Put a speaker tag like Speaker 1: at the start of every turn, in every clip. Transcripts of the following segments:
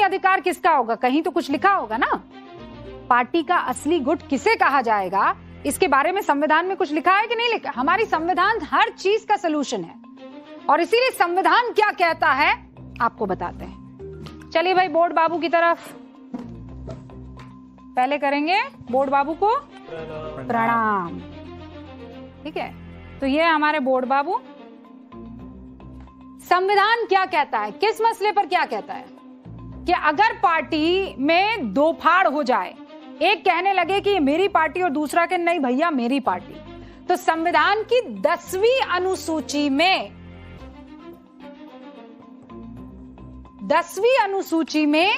Speaker 1: अधिकार किसका होगा? कहीं तो कुछ लिखा होगा ना। पार्टी का असली गुट किसे कहा जाएगा, इसके बारे में संविधान में कुछ लिखा है कि नहीं लिखा? हमारी संविधान हर चीज का सलूशन है और इसीलिए संविधान क्या कहता है आपको बताते हैं। चलिए भाई बोर्ड बाबू की तरफ, पहले करेंगे बोर्ड बाबू को प्रणाम। ठीक है, तो ये हमारे बोर्ड बाबू। संविधान क्या कहता है, किस मसले पर क्या कहता है कि अगर पार्टी में दो फाड़ हो जाए, एक कहने लगे कि ये मेरी पार्टी और दूसरा के नहीं भैया मेरी पार्टी, तो संविधान की 10वीं अनुसूची में 10वीं अनुसूची में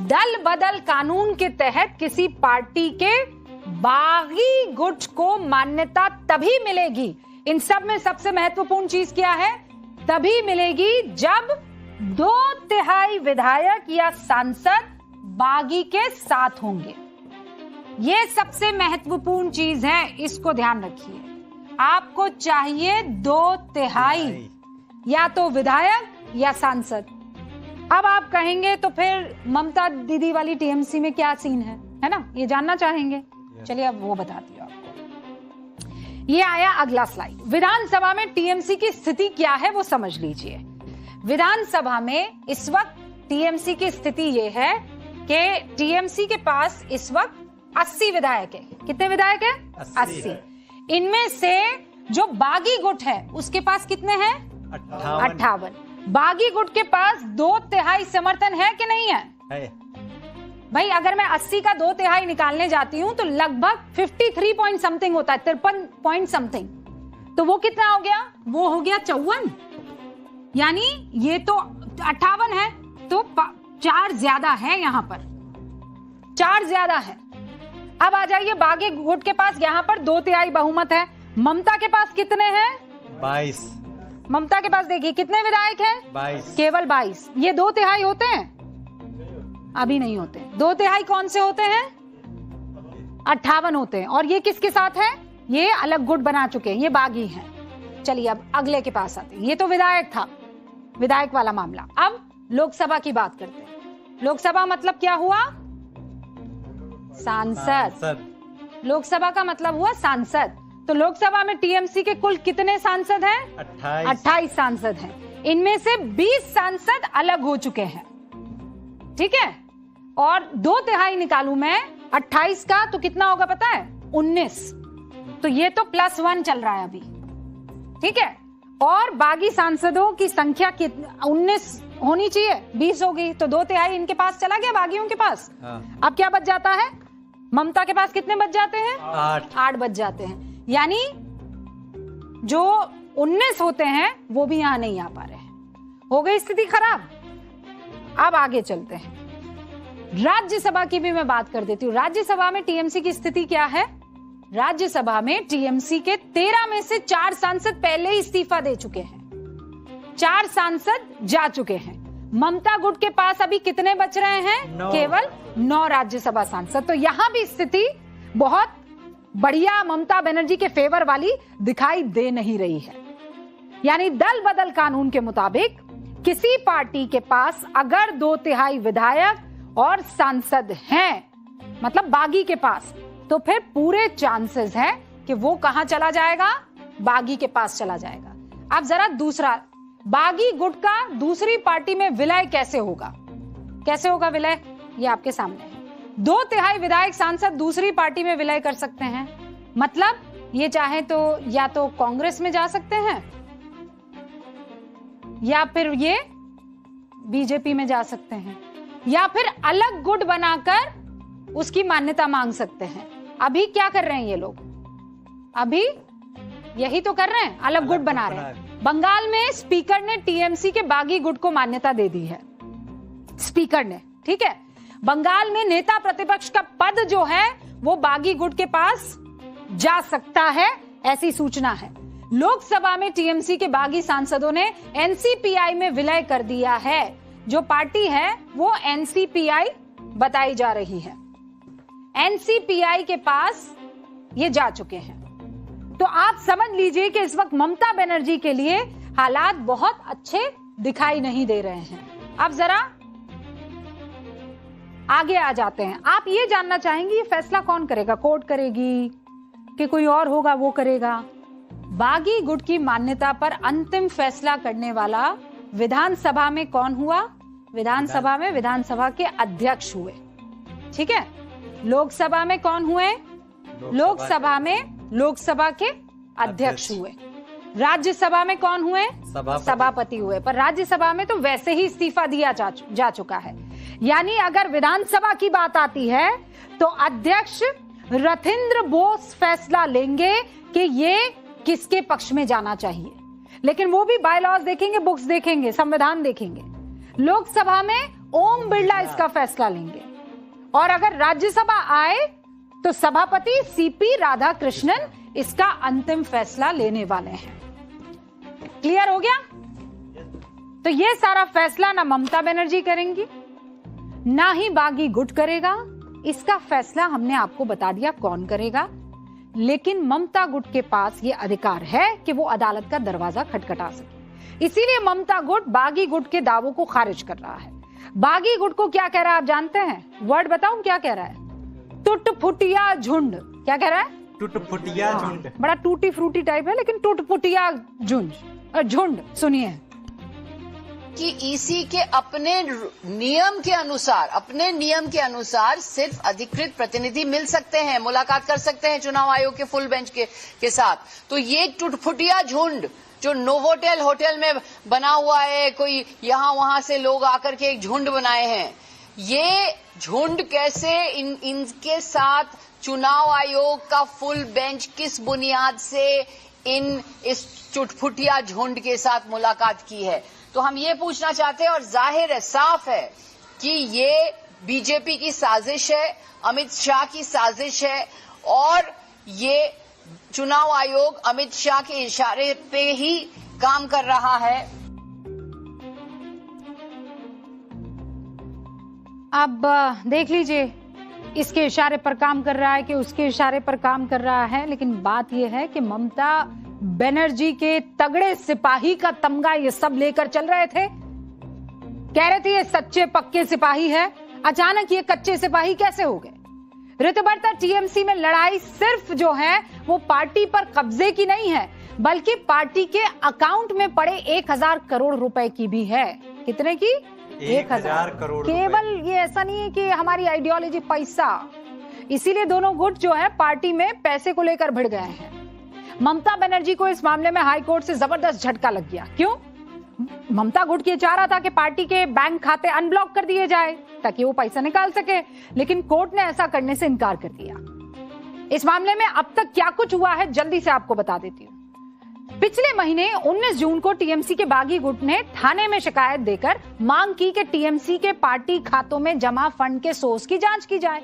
Speaker 1: दल बदल कानून के तहत किसी पार्टी के बागी गुट को मान्यता तभी मिलेगी। इन सब में सबसे महत्वपूर्ण चीज क्या है? तभी मिलेगी जब 2/3 विधायक या सांसद बागी के साथ होंगे। ये सबसे महत्वपूर्ण चीज है, इसको ध्यान रखिए। आपको चाहिए 2/3 या तो विधायक या सांसद। अब आप कहेंगे तो फिर ममता दीदी वाली टीएमसी में क्या सीन है ना? ये जानना चाहेंगे। चलिए अब वो बताती हूँ आपको। ये आया अगला स्लाइड। विधानसभा में टीएमसी की स्थिति क्या है वो समझ लीजिए। विधानसभा में इस वक्त टीएमसी की स्थिति ये है कि टीएमसी के पास इस वक्त 80 विधायक है। कितने विधायक है? 80। इनमें से जो बागी गुट है उसके पास कितने हैं? 58। बागी गुट के पास 2/3 समर्थन है कि नहीं है? भाई अगर मैं 80 का 2/3 निकालने जाती हूं तो लगभग 53 पॉइंट समथिंग होता है, 53 पॉइंट समथिंग। तो वो कितना हो गया? वो हो गया 54। यानी ये तो 58 है, तो 4 ज्यादा है, यहां पर 4 ज्यादा है। अब आ जाइए, बागी गुट के पास यहां पर 2/3 बहुमत है। ममता के पास कितने हैं?
Speaker 2: 22।
Speaker 1: ममता के पास देखिए कितने विधायक हैं?
Speaker 2: 22।
Speaker 1: केवल 22। ये 2/3 होते हैं? अभी नहीं होते। 2/3 कौन से होते हैं? 58 होते हैं। और ये किसके साथ है? ये अलग गुट बना चुके हैं, ये बागी हैं। चलिए अब अगले के पास आते हैं। ये तो विधायक था, विधायक वाला मामला। अब लोकसभा की बात करते हैं। लोकसभा मतलब क्या हुआ? सांसद। लोकसभा का मतलब हुआ सांसद। तो लोकसभा में टीएमसी के कुल कितने सांसद हैं? 28 सांसद हैं। इनमें से 20 सांसद अलग हो चुके हैं। ठीक है, और 2/3 निकालू मैं 28 का तो कितना होगा पता है? 19। तो ये तो +1 चल रहा है अभी। ठीक है, और बागी सांसदों की संख्या 19 होनी चाहिए, 20 हो गई, तो 2/3 इनके पास चला गया, बागियों के पास। अब क्या बच जाता है? ममता के पास कितने बच जाते हैं? 8 बच जाते हैं। यानी जो 19 होते हैं वो भी यहां नहीं आ पा रहे हैं। हो गई स्थिति खराब। अब आगे चलते हैं। राज्यसभा की भी मैं बात कर देती हूँ। राज्यसभा में टीएमसी की स्थिति क्या है? राज्यसभा में टीएमसी के 13 में से 4 सांसद पहले ही इस्तीफा दे चुके हैं। 4 सांसद जा चुके हैं। ममता गुट के पास अभी कितने बच रहे हैं?
Speaker 2: 9।
Speaker 1: केवल 9 राज्यसभा सांसद। तो यहां भी स्थिति बहुत बढ़िया ममता बनर्जी के फेवर वाली दिखाई दे नहीं रही है। यानी दल बदल कानून के मुताबिक किसी पार्टी के पास अगर 2/3 विधायक और सांसद हैं, मतलब बागी के पास, तो फिर पूरे चांसेस हैं कि वो कहां चला जाएगा? बागी के पास चला जाएगा। अब जरा दूसरा, बागी गुट का दूसरी पार्टी में विलय कैसे होगा? कैसे होगा विलय? ये आपके सामने है। 2/3 विधायक सांसद दूसरी पार्टी में विलय कर सकते हैं। मतलब ये चाहे तो या तो कांग्रेस में जा सकते हैं या फिर ये बीजेपी में जा सकते हैं, या फिर अलग गुट बनाकर उसकी मान्यता मांग सकते हैं। अभी क्या कर रहे हैं ये लोग? अभी यही तो कर रहे हैं, अलग गुट बना रहे हैं। बंगाल में स्पीकर ने टीएमसी के बागी गुट को मान्यता दे दी है। स्पीकर ने, ठीक है, बंगाल में नेता प्रतिपक्ष का पद जो है वो बागी गुट के पास जा सकता है, ऐसी सूचना है। लोकसभा में टीएमसी के बागी सांसदों ने एनसीपीआई में विलय कर दिया है। जो पार्टी है वो एनसीपीआई बताई जा रही है। एनसीपीआई के पास ये जा चुके हैं। तो आप समझ लीजिए कि इस वक्त ममता बनर्जी के लिए हालात बहुत अच्छे दिखाई नहीं दे रहे हैं। अब जरा आगे आ जाते हैं। आप ये जानना चाहेंगे ये फैसला कौन करेगा, कोर्ट करेगी कि कोई और होगा वो करेगा? बागी गुट की मान्यता पर अंतिम फैसला करने वाला विधानसभा में कौन हुआ? विधानसभा में विधानसभा के अध्यक्ष हुए। ठीक है। लोकसभा में कौन हुए? लोकसभा में लोकसभा के अध्यक्ष हुए। राज्यसभा में कौन हुए? सभापति हुए। पर राज्यसभा में तो वैसे ही इस्तीफा दिया जा चुका है। यानी अगर विधानसभा की बात आती है तो अध्यक्ष रथिंद्र बोस फैसला लेंगे कि ये किसके पक्ष में जाना चाहिए, लेकिन वो भी बायलॉज देखेंगे, बुक्स देखेंगे, संविधान देखेंगे। लोकसभा में ओम बिरला इसका फैसला लेंगे और अगर राज्यसभा आए तो सभापति सीपी राधाकृष्णन इसका अंतिम फैसला लेने वाले हैं। क्लियर हो गया? तो ये सारा फैसला ना ममता बनर्जी करेंगी ना ही बागी गुट करेगा। इसका फैसला हमने आपको बता दिया कौन करेगा, लेकिन ममता गुट के पास ये अधिकार है कि वो अदालत का दरवाजा खटखटा सके। इसीलिए ममता गुट बागी गुट के दावों को खारिज कर रहा है। बागी गुट को क्या कह रहा है आप जानते हैं? वर्ड बताऊं क्या कह रहा है? टुटफुटिया झुंड। क्या कह रहा है?
Speaker 2: टुटफुटिया झुंड।
Speaker 1: बड़ा टूटी फ्रूटी टाइप है, लेकिन टुटफुटिया झुंड। सुनिए
Speaker 3: कि ईसी के अपने नियम के अनुसार सिर्फ अधिकृत प्रतिनिधि मिल सकते हैं, मुलाकात कर सकते हैं चुनाव आयोग के फुल बेंच के साथ। तो ये टुटफुटिया झुंड जो नोवोटेल होटल में बना हुआ है, कोई यहाँ वहां से लोग आकर के एक झुंड बनाए हैं, ये झुंड कैसे इनके साथ चुनाव आयोग का फुल बेंच किस बुनियाद से इस चुटफुटिया झुंड के साथ मुलाकात की है? तो हम ये पूछना चाहते हैं, और जाहिर है, साफ है कि ये बीजेपी की साजिश है, अमित शाह की साजिश है, और ये चुनाव आयोग अमित शाह के इशारे पे ही काम कर रहा है।
Speaker 1: अब देख लीजिए, इसके इशारे पर काम कर रहा है कि उसके इशारे पर काम कर रहा है, लेकिन बात यह है कि ममता बनर्जी के तगड़े सिपाही का तमगा ये सब लेकर चल रहे थे। कह रहे थे ये सच्चे पक्के सिपाही है, अचानक ये कच्चे सिपाही कैसे हो गए? ऋतुपर्ता टीएमसी में लड़ाई सिर्फ जो है वो पार्टी पर कब्जे की नहीं है, बल्कि पार्टी के अकाउंट में पड़े 1000 करोड़ रुपए की भी है। कितने की? 1000 करोड़। केवल ये ऐसा नहीं है कि हमारी आइडियोलॉजी पैसा, इसीलिए दोनों गुट जो है पार्टी में पैसे को लेकर भिड़ गए हैं। ममता बनर्जी को इस मामले में हाई कोर्ट से जबरदस्त झटका लग गया। क्यों? ममता गुट ये चाह रहा था कि पार्टी के बैंक खाते अनब्लॉक कर दिए जाए ताकि वो पैसा निकाल सके, लेकिन कोर्ट ने ऐसा करने से इनकार कर दिया। इस मामले में अब तक क्या कुछ हुआ है जल्दी से आपको बता देती हूँ। पिछले महीने 19 जून को टीएमसी के बागी गुट ने थाने में शिकायत देकर मांग की कि टीएमसी के पार्टी खातों में जमा फंड के सोर्स की जांच की जाए।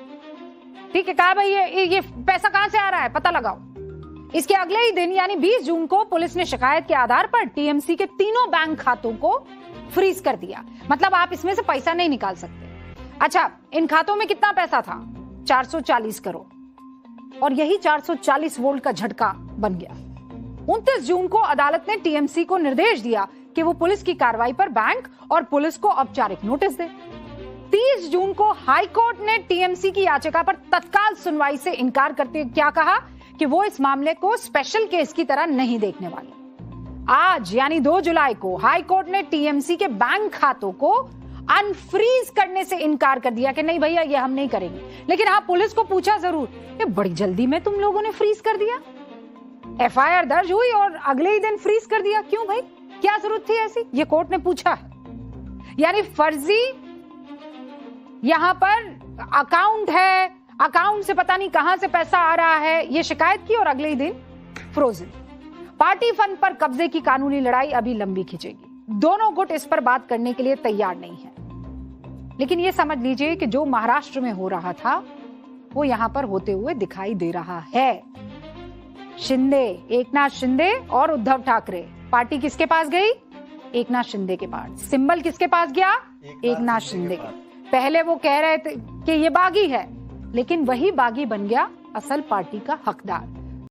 Speaker 1: ठीक है, कहा भाई ये पैसा कहां से आ रहा है, पता लगाओ। इसके अगले ही दिन यानी 20 जून को पुलिस ने शिकायत के आधार पर टीएमसी के तीनों बैंक खातों को फ्रीज कर दिया। मतलब आप इसमें से पैसा नहीं निकाल सकते। अच्छा, इन खातों में कितना पैसा था? 440 करोड़। और यही 440 वोल्ट का झटका बन गया। 29 जून को अदालत ने टीएमसी को निर्देश दिया कि वो पुलिस की कार्रवाई पर बैंक और पुलिस को औपचारिक नोटिस दे। 30 जून को हाईकोर्ट ने टीएमसी की याचिका पर तत्काल सुनवाई से इनकार करते हुए क्या कहा कि वो इस मामले को स्पेशल केस की तरह नहीं देखने वाले। आज यानी 2 जुलाई को हाई कोर्ट ने टीएमसी के बैंक खातों को अनफ्रीज करने से इनकार कर दिया कि नहीं भैया ये हम नहीं करेंगे। लेकिन हाँ, पुलिस को पूछा जरूर, ये बड़ी जल्दी में तुम लोगों ने फ्रीज कर दिया। एफआईआर दर्ज हुई और अगले ही दिन फ्रीज कर दिया, क्यों भाई, क्या जरूरत थी ऐसी? ये कोर्ट ने पूछा है। यानी फर्जी यहां पर अकाउंट है, अकाउंट से पता नहीं कहां से पैसा आ रहा है, ये शिकायत की और अगले ही दिन फ्रोजन। पार्टी फंड पर कब्जे की कानूनी लड़ाई अभी लंबी खिंचेगी। दोनों गुट इस पर बात करने के लिए तैयार नहीं है। लेकिन ये समझ लीजिए कि जो महाराष्ट्र में हो रहा था वो यहां पर होते हुए दिखाई दे रहा है। शिंदे, एकनाथ शिंदे और उद्धव ठाकरे, पार्टी किसके पास गई? एकनाथ शिंदे के पास। सिंबल किसके पास गया? एकनाथ शिंदे के। पहले वो कह रहे थे कि ये बागी है, लेकिन वही बागी बन गया असल पार्टी का हकदार।